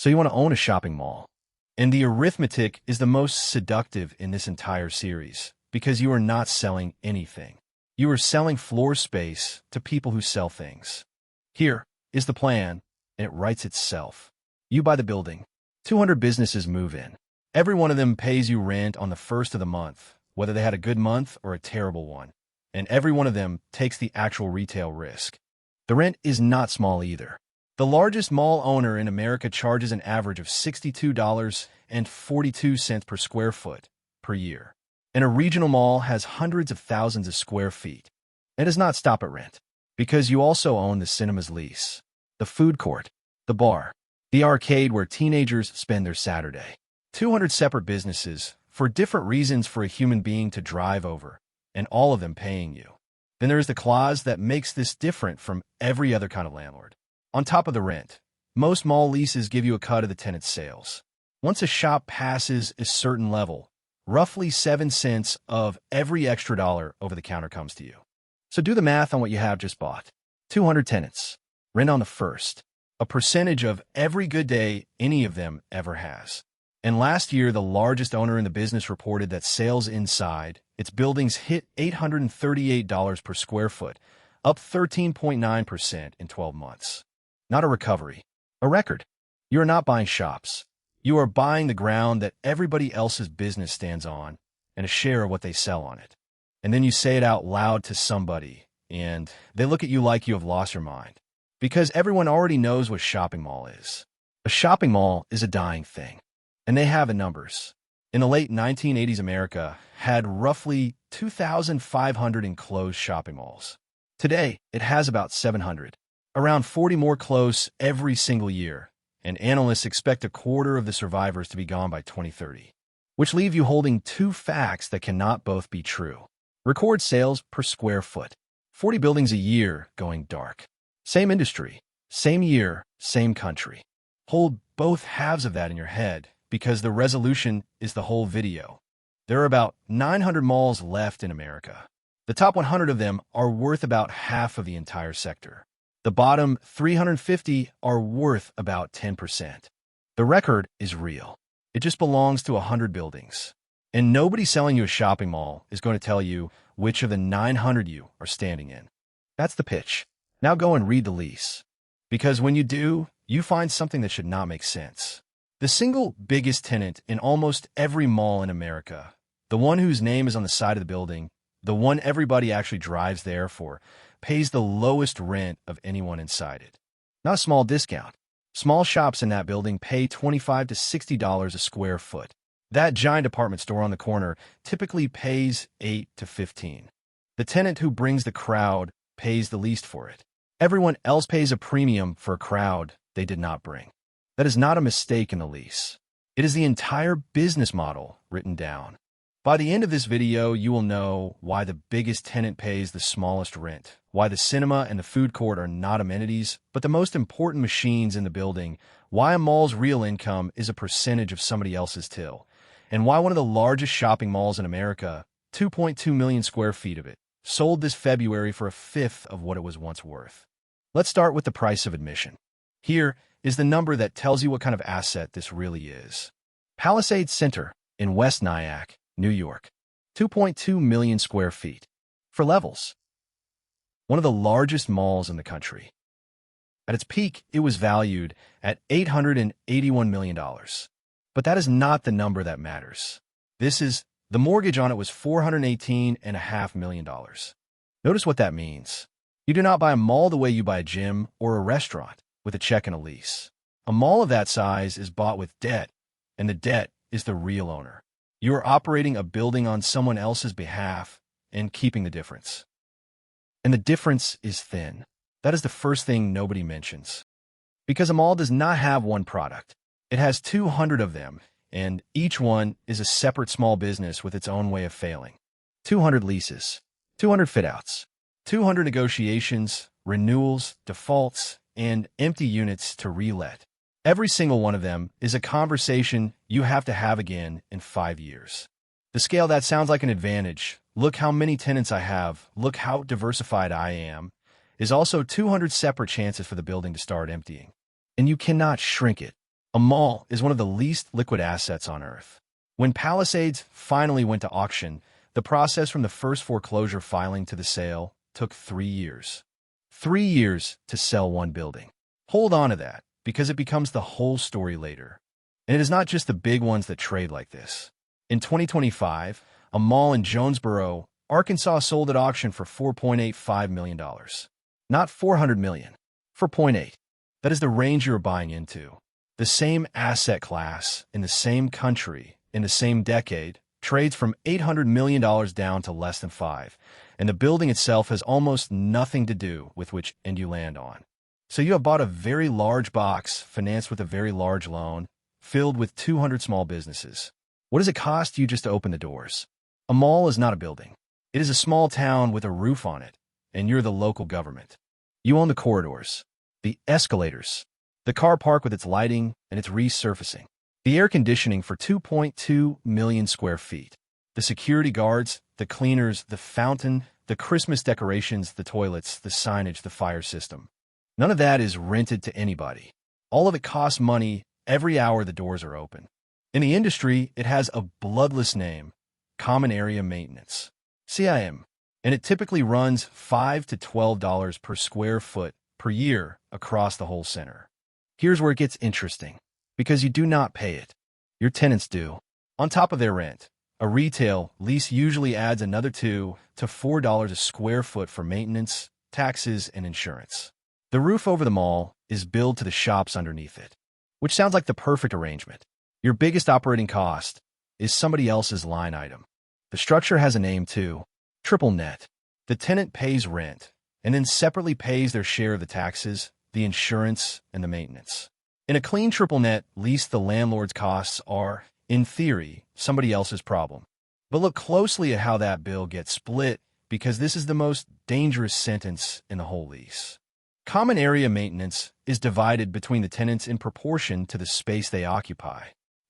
So you want to own a shopping mall. And the arithmetic is the most seductive in this entire series because you are not selling anything. You are selling floor space to people who sell things. Here is the plan, and it writes itself. You buy the building. 200 businesses move in. Every one of them pays you rent on the first of the month, whether they had a good month or a terrible one. And every one of them takes the actual retail risk. The rent is not small either. The largest mall owner in America charges an average of $62.42 per square foot per year. And a regional mall has hundreds of thousands of square feet. It does not stop at rent, because you also own the cinema's lease, the food court, the bar, the arcade where teenagers spend their Saturday. 200 separate businesses for different reasons for a human being to drive over, and all of them paying you. Then there is the clause that makes this different from every other kind of landlord. On top of the rent, most mall leases give you a cut of the tenant's sales. Once a shop passes a certain level, roughly 7 cents of every extra dollar over the counter comes to you. So do the math on what you have just bought. 200 tenants. Rent on the first. A percentage of every good day any of them ever has. And last year, the largest owner in the business reported that sales inside its buildings hit $838 per square foot, up 13.9% in 12 months. Not a recovery, a record. You are not buying shops. You are buying the ground that everybody else's business stands on and a share of what they sell on it. And then you say it out loud to somebody, and they look at you like you have lost your mind. Because everyone already knows what a shopping mall is. A shopping mall is a dying thing. And they have the numbers. In the late 1980s, America had roughly 2,500 enclosed shopping malls. Today, it has about 700. Around 40 more close every single year, and analysts expect a quarter of the survivors to be gone by 2030, which leave you holding two facts that cannot both be true. Record sales per square foot. 40 buildings a year going dark. Same industry, same year, same country. Hold both halves of that in your head, because the resolution is the whole video. There are about 900 malls left in America. The top 100 of them are worth about half of the entire sector. The bottom 350 are worth about 10%. The record is real. It just belongs to 100 buildings. And nobody selling you a shopping mall is going to tell you which of the 900 you are standing in. That's the pitch. Now go and read the lease. Because when you do, you find something that should not make sense. The single biggest tenant in almost every mall in America, the one whose name is on the side of the building, the one everybody actually drives there for, pays the lowest rent of anyone inside it. Not a small discount. Small shops in that building pay $25 to $60 a square foot. That giant department store on the corner typically pays $8 to $15. The tenant who brings the crowd pays the least for it. Everyone else pays a premium for a crowd they did not bring. That is not a mistake in the lease. It is the entire business model written down. By the end of this video, you will know why the biggest tenant pays the smallest rent, why the cinema and the food court are not amenities, but the most important machines in the building, why a mall's real income is a percentage of somebody else's till, and why one of the largest shopping malls in America, 2.2 million square feet of it, sold this February for a fifth of what it was once worth. Let's start with the price of admission. Here is the number that tells you what kind of asset this really is. Palisades Center in West Nyack, New York. 2.2 million square feet. For levels, one of the largest malls in the country. At its peak, it was valued at $881 million. But that is not the number that matters. The mortgage on it was $418.5 million. Notice what that means. You do not buy a mall the way you buy a gym or a restaurant, with a check and a lease. A mall of that size is bought with debt, and the debt is the real owner. You are operating a building on someone else's behalf and keeping the difference. And the difference is thin. That is the first thing nobody mentions. Because a mall does not have one product. It has 200 of them, and each one is a separate small business with its own way of failing. 200 leases, 200 fit-outs, 200 negotiations, renewals, defaults, and empty units to relet. Every single one of them is a conversation you have to have again in 5 years. The scale that sounds like an advantage, look how many tenants I have, look how diversified I am, is also 200 separate chances for the building to start emptying. And you cannot shrink it. A mall is one of the least liquid assets on Earth. When Palisades finally went to auction, the process from the first foreclosure filing to the sale took 3 years. 3 years to sell one building. Hold on to that, because it becomes the whole story later. And it is not just the big ones that trade like this. In 2025, a mall in Jonesboro, Arkansas sold at auction for $4.85 million. Not $400 million, $4.8. That is the range you're buying into. The same asset class, in the same country, in the same decade, trades from $800 million down to less than 5, and the building itself has almost nothing to do with which end you land on. So you have bought a very large box, financed with a very large loan, filled with 200 small businesses. What does it cost you just to open the doors? A mall is not a building. It is a small town with a roof on it, and you're the local government. You own the corridors, the escalators, the car park with its lighting and its resurfacing, the air conditioning for 2.2 million square feet, the security guards, the cleaners, the fountain, the Christmas decorations, the toilets, the signage, the fire system. None of that is rented to anybody. All of it costs money every hour the doors are open. In the industry, it has a bloodless name, Common Area Maintenance, CIM, and it typically runs $5 to $12 per square foot per year across the whole center. Here's where it gets interesting, because you do not pay it. Your tenants do. On top of their rent, a retail lease usually adds another $2 to $4 a square foot for maintenance, taxes, and insurance. The roof over the mall is billed to the shops underneath it, which sounds like the perfect arrangement. Your biggest operating cost is somebody else's line item. The structure has a name too, triple net. The tenant pays rent and then separately pays their share of the taxes, the insurance, and the maintenance. In a clean triple net lease, the landlord's costs are, in theory, somebody else's problem. But look closely at how that bill gets split, because this is the most dangerous sentence in the whole lease. Common area maintenance is divided between the tenants in proportion to the space they occupy,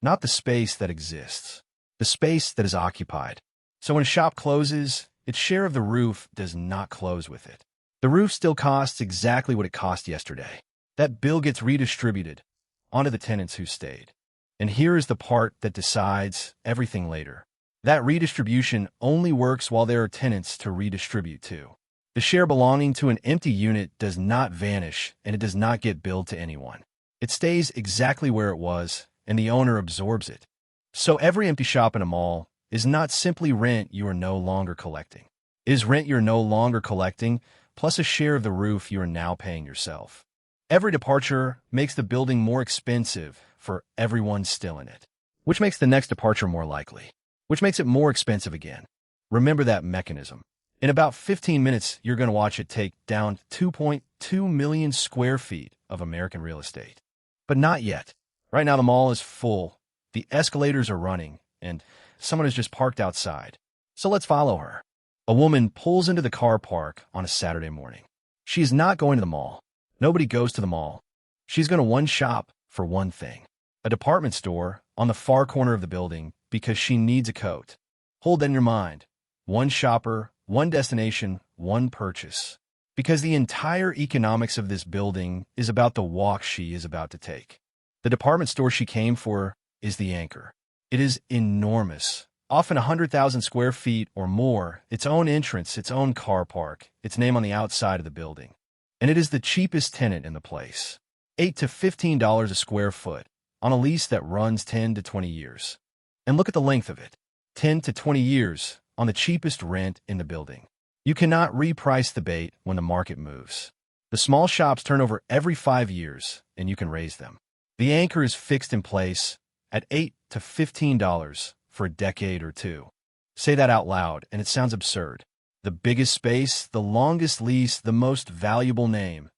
not the space that exists, the space that is occupied. So when a shop closes, its share of the roof does not close with it. The roof still costs exactly what it cost yesterday. That bill gets redistributed onto the tenants who stayed. And here is the part that decides everything later. That redistribution only works while there are tenants to redistribute to. The share belonging to an empty unit does not vanish, and it does not get billed to anyone. It stays exactly where it was, and the owner absorbs it. So every empty shop in a mall is not simply rent you are no longer collecting. It is rent you're no longer collecting, plus a share of the roof you are now paying yourself. Every departure makes the building more expensive for everyone still in it, which makes the next departure more likely, which makes it more expensive again. Remember that mechanism. In about 15 minutes, you're going to watch it take down 2.2 million square feet of American real estate. But not yet. Right now, the mall is full, the escalators are running, and someone has just parked outside. So let's follow her. A woman pulls into the car park on a Saturday morning. She is not going to the mall. Nobody goes to the mall. She's going to one shop for one thing, a department store on the far corner of the building, because she needs a coat. Hold that in your mind. One shopper, one destination, one purchase. Because the entire economics of this building is about the walk she is about to take. The department store she came for is the anchor. It is enormous, often 100,000 square feet or more, its own entrance, its own car park, its name on the outside of the building. And it is the cheapest tenant in the place, $8 to $15 a square foot, on a lease that runs 10 to 20 years. And look at the length of it, 10 to 20 years on the cheapest rent in the building. You cannot reprice the bait when the market moves. The small shops turn over every 5 years, and you can raise them. The anchor is fixed in place at $8 to $15 for a decade or two. Say that out loud, and it sounds absurd. The biggest space, the longest lease, the most valuable name,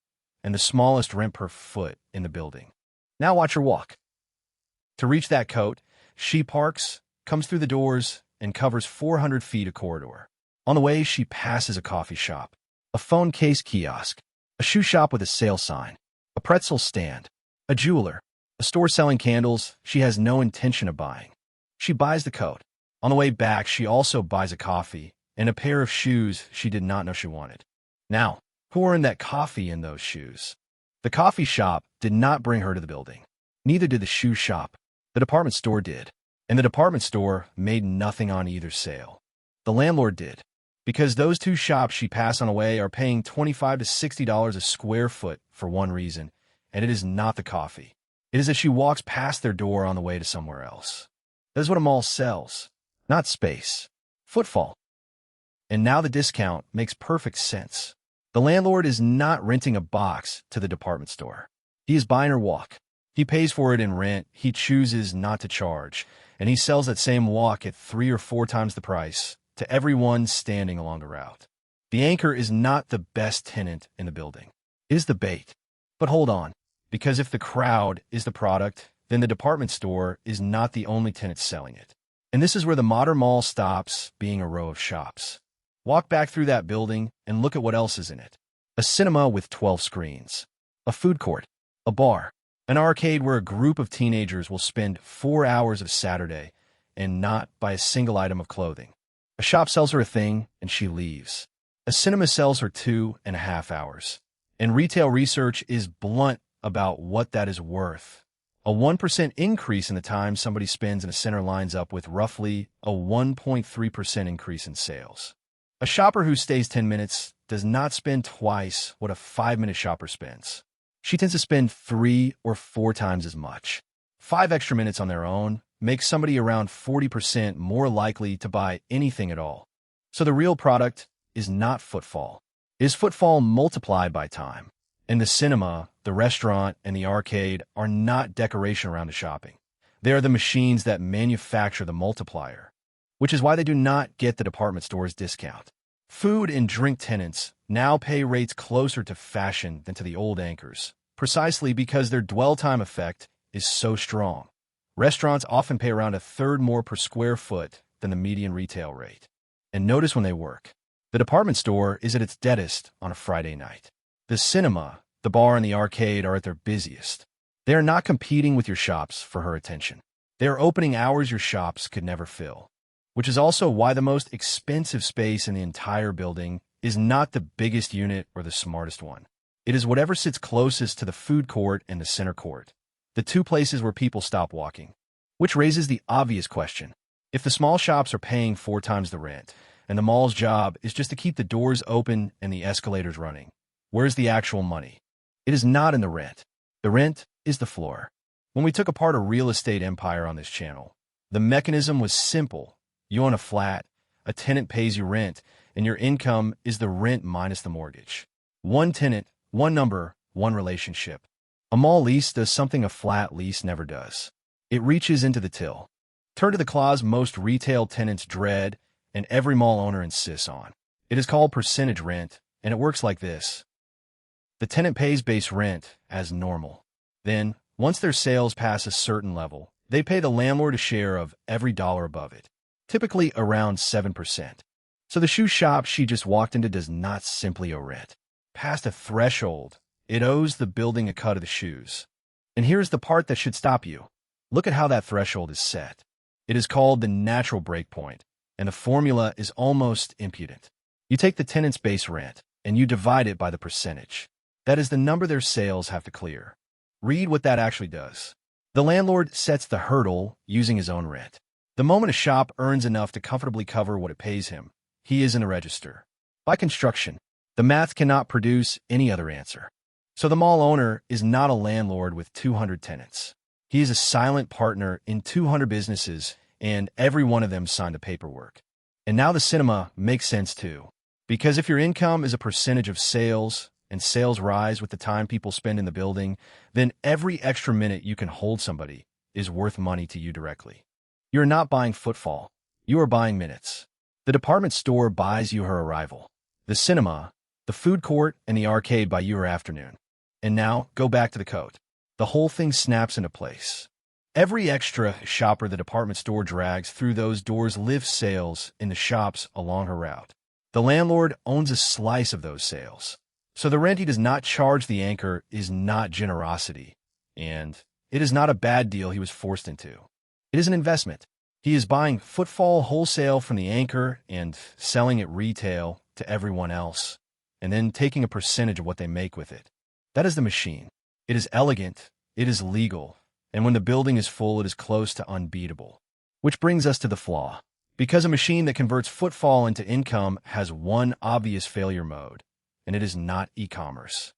and the smallest rent per foot in the building. Now watch her walk. To reach that coat, she parks, comes through the doors, and covers 400 feet of corridor. On the way, she passes a coffee shop, a phone case kiosk, a shoe shop with a sale sign, a pretzel stand, a jeweler, a store selling candles she has no intention of buying. She buys the coat. On the way back, she also buys a coffee and a pair of shoes she did not know she wanted. Now, who earned that coffee in those shoes? The coffee shop did not bring her to the building. Neither did the shoe shop. The department store did. And the department store made nothing on either sale. The landlord did. Because those two shops she passed on the way are paying $25 to $60 a square foot for one reason, and it is not the coffee. It is that she walks past their door on the way to somewhere else. That is what a mall sells, not space. Footfall. And now the discount makes perfect sense. The landlord is not renting a box to the department store. He is buying her walk. He pays for it in rent, he chooses not to charge, and he sells that same walk at 3 or 4 times the price to everyone standing along the route. The anchor is not the best tenant in the building. It is the bait. But hold on, because if the crowd is the product, then the department store is not the only tenant selling it. And this is where the modern mall stops being a row of shops. Walk back through that building and look at what else is in it. A cinema with 12 screens. A food court. A bar. An arcade where a group of teenagers will spend 4 hours of Saturday and not buy a single item of clothing. A shop sells her a thing and she leaves. A cinema sells her 2.5 hours. And retail research is blunt about what that is worth. A 1% increase in the time somebody spends in a center lines up with roughly a 1.3% increase in sales. A shopper who stays 10 minutes does not spend twice what a 5-minute shopper spends. She tends to spend 3 or 4 times as much. 5 extra minutes on their own makes somebody around 40% more likely to buy anything at all. So the real product is not footfall. It is footfall multiplied by time. And the cinema, the restaurant, and the arcade are not decoration around the shopping. They are the machines that manufacture the multiplier, which is why they do not get the department store's discount. Food and drink tenants now pay rates closer to fashion than to the old anchors, precisely because their dwell time effect is so strong. Restaurants often pay around 1/3 more per square foot than the median retail rate. And notice when they work. The department store is at its deadest on a Friday night. The cinema, the bar, and the arcade are at their busiest. They are not competing with your shops for her attention. They are opening hours your shops could never fill, which is also why the most expensive space in the entire building is not the biggest unit or the smartest one. It is whatever sits closest to the food court and the center court, the two places where people stop walking. Which raises the obvious question. If the small shops are paying 4 times the rent, and the mall's job is just to keep the doors open and the escalators running, where's the actual money? It is not in the rent. The rent is the floor. When we took apart a real estate empire on this channel, the mechanism was simple. You own a flat, a tenant pays you rent, and your income is the rent minus the mortgage. One tenant, one number, one relationship. A mall lease does something a flat lease never does. It reaches into the till. Turn to the clause most retail tenants dread and every mall owner insists on. It is called percentage rent, and it works like this. The tenant pays base rent as normal. Then, once their sales pass a certain level, they pay the landlord a share of every dollar above it, typically around 7%. So the shoe shop she just walked into does not simply owe rent. Past a threshold, it owes the building a cut of the shoes. And here's the part that should stop you. Look at how that threshold is set. It is called the natural breakpoint, and the formula is almost impudent. You take the tenant's base rent, and you divide it by the percentage. That is the number their sales have to clear. Read what that actually does. The landlord sets the hurdle using his own rent. The moment a shop earns enough to comfortably cover what it pays him, he is in the register. By construction, the math cannot produce any other answer. So the mall owner is not a landlord with 200 tenants. He is a silent partner in 200 businesses, and every one of them signed the paperwork. And now the cinema makes sense too. Because if your income is a percentage of sales, and sales rise with the time people spend in the building, then every extra minute you can hold somebody is worth money to you directly. You're not buying footfall. You are buying minutes. The department store buys you her arrival. The cinema, the food court, and the arcade buy you her afternoon. And now, go back to the coat. The whole thing snaps into place. Every extra shopper the department store drags through those doors lifts sales in the shops along her route. The landlord owns a slice of those sales. So the rent he does not charge the anchor is not generosity, and it is not a bad deal he was forced into. It is an investment. He is buying footfall wholesale from the anchor and selling it retail to everyone else, and then taking a percentage of what they make with it. That is the machine. It is elegant, it is legal, And when the building is full, it is close to unbeatable. Which brings us to the flaw. Because a machine that converts footfall into income has one obvious failure mode, and it is not e-commerce.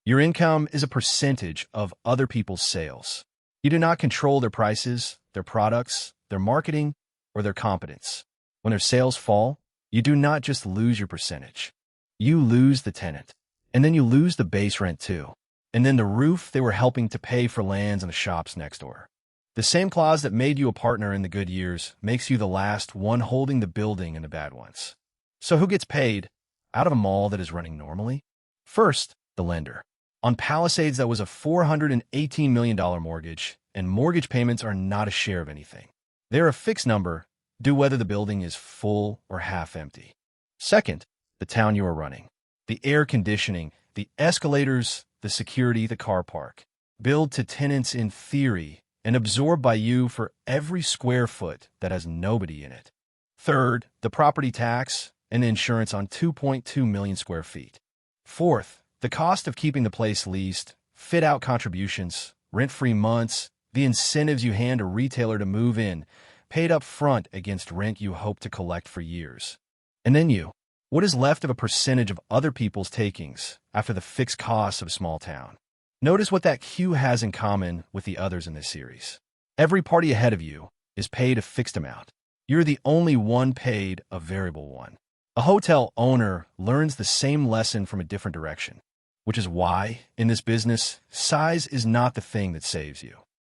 Your income is a percentage of other people's sales. You do not control their prices, their products, their marketing, or their competence. When their sales fall, you do not just lose your percentage. You lose the tenant. And then you lose the base rent too. And then the roof they were helping to pay for lands and the shops next door. The same clause that made you a partner in the good years makes you the last one holding the building in the bad ones. So who gets paid out of a mall that is running normally? First, the lender. On Palisades, that was a $418 million mortgage, and mortgage payments are not a share of anything. They're a fixed number, due whether the building is full or half empty. Second, the town you are running. The air conditioning, the escalators, the security, the car park. Billed to tenants in theory and absorbed by you for every square foot that has nobody in it. Third, the property tax and the insurance on 2.2 million square feet. Fourth, the cost of keeping the place leased, fit-out contributions, rent-free months, the incentives you hand a retailer to move in, paid up front against rent you hope to collect for years. And then you. What is left of a percentage of other people's takings after the fixed costs of a small town? Notice what that queue has in common with the others in this series. Every party ahead of you is paid a fixed amount. You're the only one paid a variable one. A hotel owner learns the same lesson from a different direction, which is why, in this business, size is not the thing that saves you.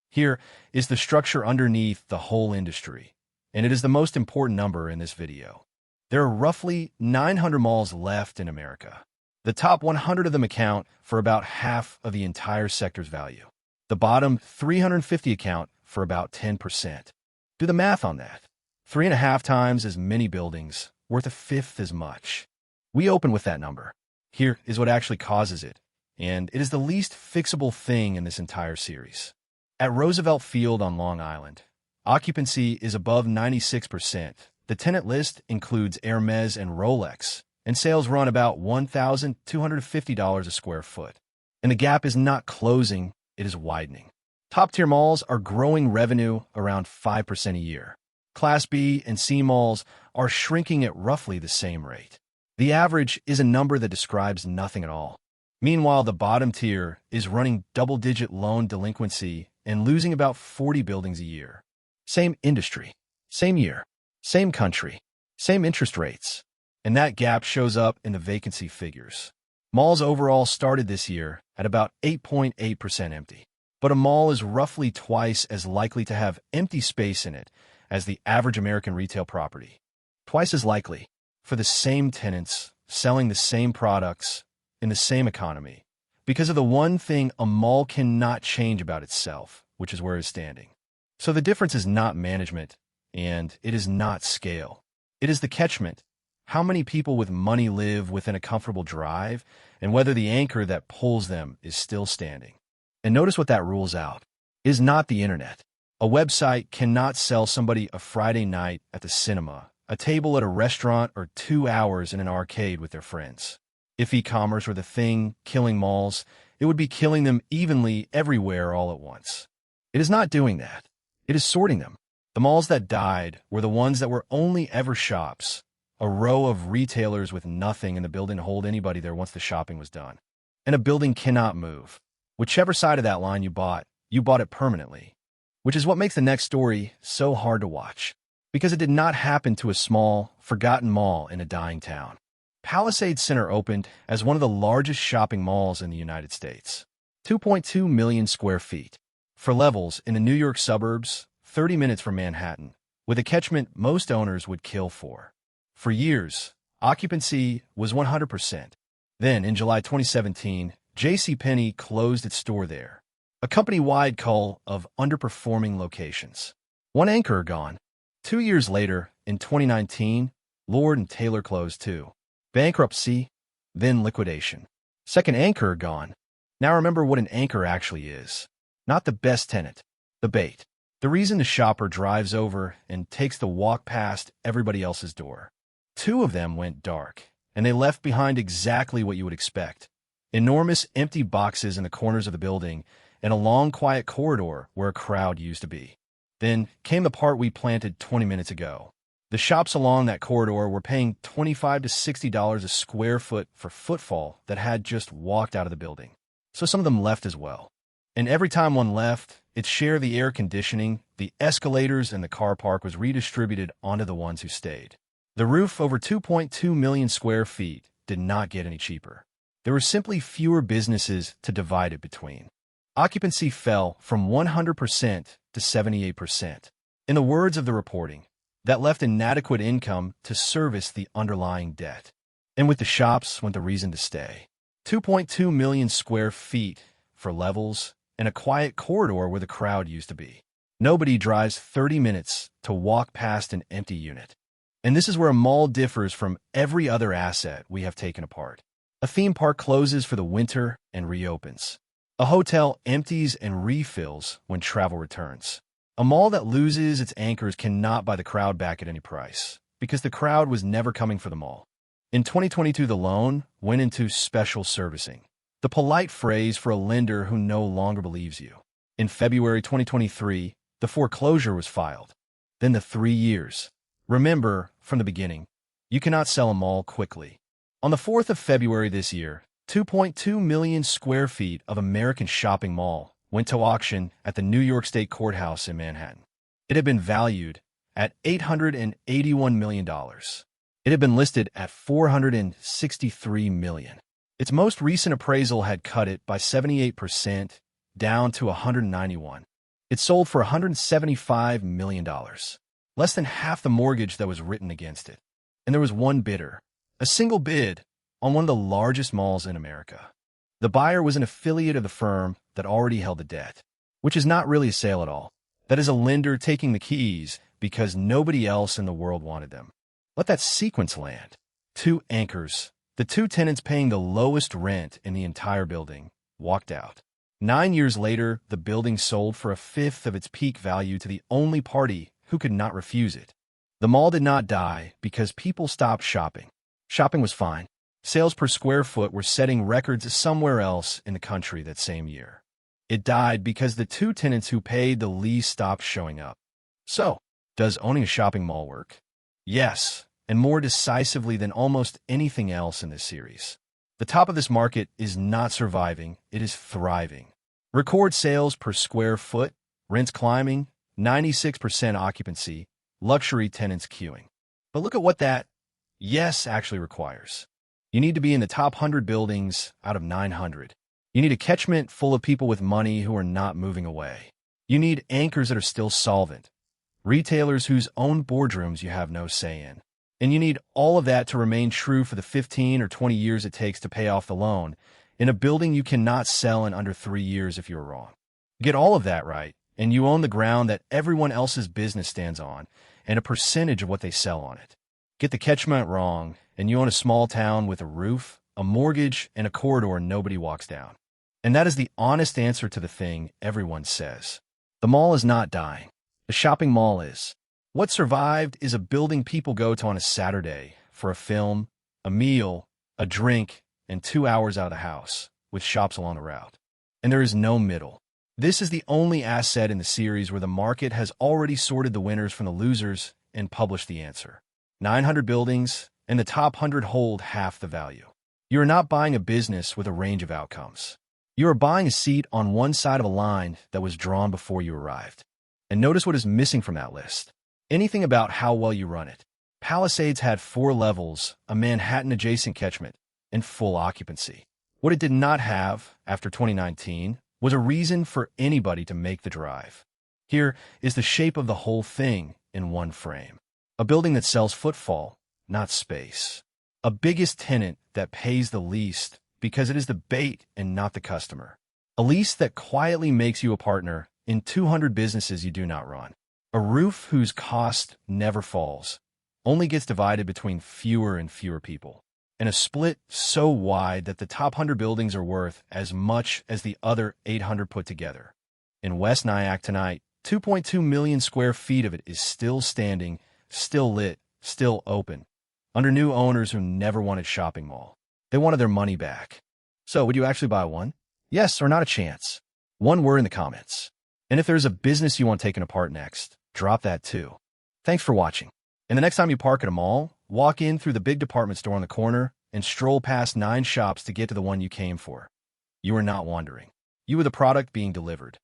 Here is the structure underneath the whole industry, and it is the most important number in this video. There are roughly 900 malls left in America. The top 100 of them account for about half of the entire sector's value. The bottom 350 account for about 10%. Do the math on that. 3.5 times as many buildings, worth a fifth as much. We open with that number. Here is what actually causes it, and it is the least fixable thing in this entire series. At Roosevelt Field on Long Island, occupancy is above 96%. The tenant list includes Hermes and Rolex, and sales run about $1,250 a square foot. And the gap is not closing, it is widening. Top-tier malls are growing revenue around 5% a year. Class B and C malls are shrinking at roughly the same rate. The average is a number that describes nothing at all. Meanwhile, the bottom tier is running double-digit loan delinquency and losing about 40 buildings a year. Same industry, same year, same country, same interest rates. And that gap shows up in the vacancy figures. Malls overall started this year at about 8.8% empty. But a mall is roughly twice as likely to have empty space in it as the average American retail property. Twice as likely for the same tenants selling the same products in the same economy because of the one thing a mall cannot change about itself, which is where it's standing. So the difference is not management, and it is not scale. It is the catchment. How many people with money live within a comfortable drive, and whether the anchor that pulls them is still standing. And notice what that rules out. It is not the internet. A website cannot sell somebody a Friday night at the cinema, a table at a restaurant, or 2 hours in an arcade with their friends. If e-commerce were the thing killing malls, it would be killing them evenly everywhere all at once. It is not doing that. It is sorting them. The malls that died were the ones that were only ever shops, a row of retailers with nothing in the building to hold anybody there once the shopping was done. And a building cannot move. Whichever side of that line you bought it permanently. Which is what makes the next story so hard to watch. Because it did not happen to a small, forgotten mall in a dying town. Palisades Center opened as one of the largest shopping malls in the United States. 2.2 million square feet. For levels in the New York suburbs, 30 minutes from Manhattan, with a catchment most owners would kill for. For years, occupancy was 100%. Then, in July 2017, JCPenney closed its store there. A company-wide cull of underperforming locations. One anchor gone. 2 years later, in 2019, Lord & Taylor closed too. Bankruptcy, then liquidation. Second anchor gone. Now remember what an anchor actually is. Not the best tenant. The bait. The reason the shopper drives over and takes the walk past everybody else's door. 2 of them went dark, and they left behind exactly what you would expect. Enormous empty boxes in the corners of the building and a long, quiet corridor where a crowd used to be. Then came the part we planted 20 minutes ago. The shops along that corridor were paying $25 to $60 a square foot for footfall that had just walked out of the building. So some of them left as well. And every time one left, its share of the air conditioning, the escalators, and the car park was redistributed onto the ones who stayed. The roof, over 2.2 million square feet, did not get any cheaper. There were simply fewer businesses to divide it between. Occupancy fell from 100% to 78%. In the words of the reporting, that left inadequate income to service the underlying debt. And with the shops went the reason to stay. 2.2 million square feet for levels and a quiet corridor where the crowd used to be. Nobody drives 30 minutes to walk past an empty unit. And this is where a mall differs from every other asset we have taken apart. A theme park closes for the winter and reopens. A hotel empties and refills when travel returns. A mall that loses its anchors cannot buy the crowd back at any price, because the crowd was never coming for the mall. In 2022, the loan went into special servicing, the polite phrase for a lender who no longer believes you. In February 2023, the foreclosure was filed. Then the 3 years. Remember, from the beginning, you cannot sell a mall quickly. On the 4th of February this year, 2.2 million square feet of American Shopping Mall went to auction at the New York State Courthouse in Manhattan. It had been valued at $881 million. It had been listed at $463 million. Its most recent appraisal had cut it by 78%, down to $191. It sold for $175 million, less than half the mortgage that was written against it. And there was one bidder, a single bid, on one of the largest malls in America. The buyer was an affiliate of the firm that already held the debt, which is not really a sale at all. That is a lender taking the keys because nobody else in the world wanted them. Let that sequence land. 2 anchors, the 2 tenants paying the lowest rent in the entire building, walked out. 9 years later, the building sold for a fifth of its peak value to the only party who could not refuse it. The mall did not die because people stopped shopping. Shopping was fine. Sales per square foot were setting records somewhere else in the country that same year. It died because the 2 tenants who paid the least stopped showing up. So, does owning a shopping mall work? Yes, and more decisively than almost anything else in this series. The top of this market is not surviving, it is thriving. Record sales per square foot, rents climbing, 96% occupancy, luxury tenants queuing. But look at what that yes actually requires. You need to be in the top 100 buildings out of 900. You need a catchment full of people with money who are not moving away. You need anchors that are still solvent, retailers whose own boardrooms you have no say in. And you need all of that to remain true for the 15 or 20 years it takes to pay off the loan in a building you cannot sell in under 3 years if you're wrong. Get all of that right, and you own the ground that everyone else's business stands on and a percentage of what they sell on it. Get the catchment wrong, and you own a small town with a roof, a mortgage, and a corridor nobody walks down. And that is the honest answer to the thing everyone says. The mall is not dying. The shopping mall is. What survived is a building people go to on a Saturday for a film, a meal, a drink, and 2 hours out of the house, with shops along the route. And there is no middle. This is the only asset in the series where the market has already sorted the winners from the losers and published the answer. 900 buildings, and the top 100 hold half the value. You are not buying a business with a range of outcomes. You are buying a seat on one side of a line that was drawn before you arrived. And notice what is missing from that list. Anything about how well you run it. Palisades had 4 levels, a Manhattan-adjacent catchment, and full occupancy. What it did not have, after 2019, was a reason for anybody to make the drive. Here is the shape of the whole thing in one frame. A building that sells footfall, not space. A biggest tenant that pays the least because it is the bait and not the customer. A lease that quietly makes you a partner in 200 businesses you do not run. A roof whose cost never falls, only gets divided between fewer and fewer people. And a split so wide that the top 100 buildings are worth as much as the other 800 put together. In West Nyack tonight, 2.2 million square feet of it is still standing, still lit, still open, under new owners who never wanted shopping mall. They wanted their money back. So, would you actually buy one? Yes or not a chance? One word in the comments. And if there's a business you want taken apart next, drop that too. Thanks for watching. And the next time you park at a mall, walk in through the big department store on the corner and stroll past 9 shops to get to the one you came for. You are not wandering. You are the product being delivered.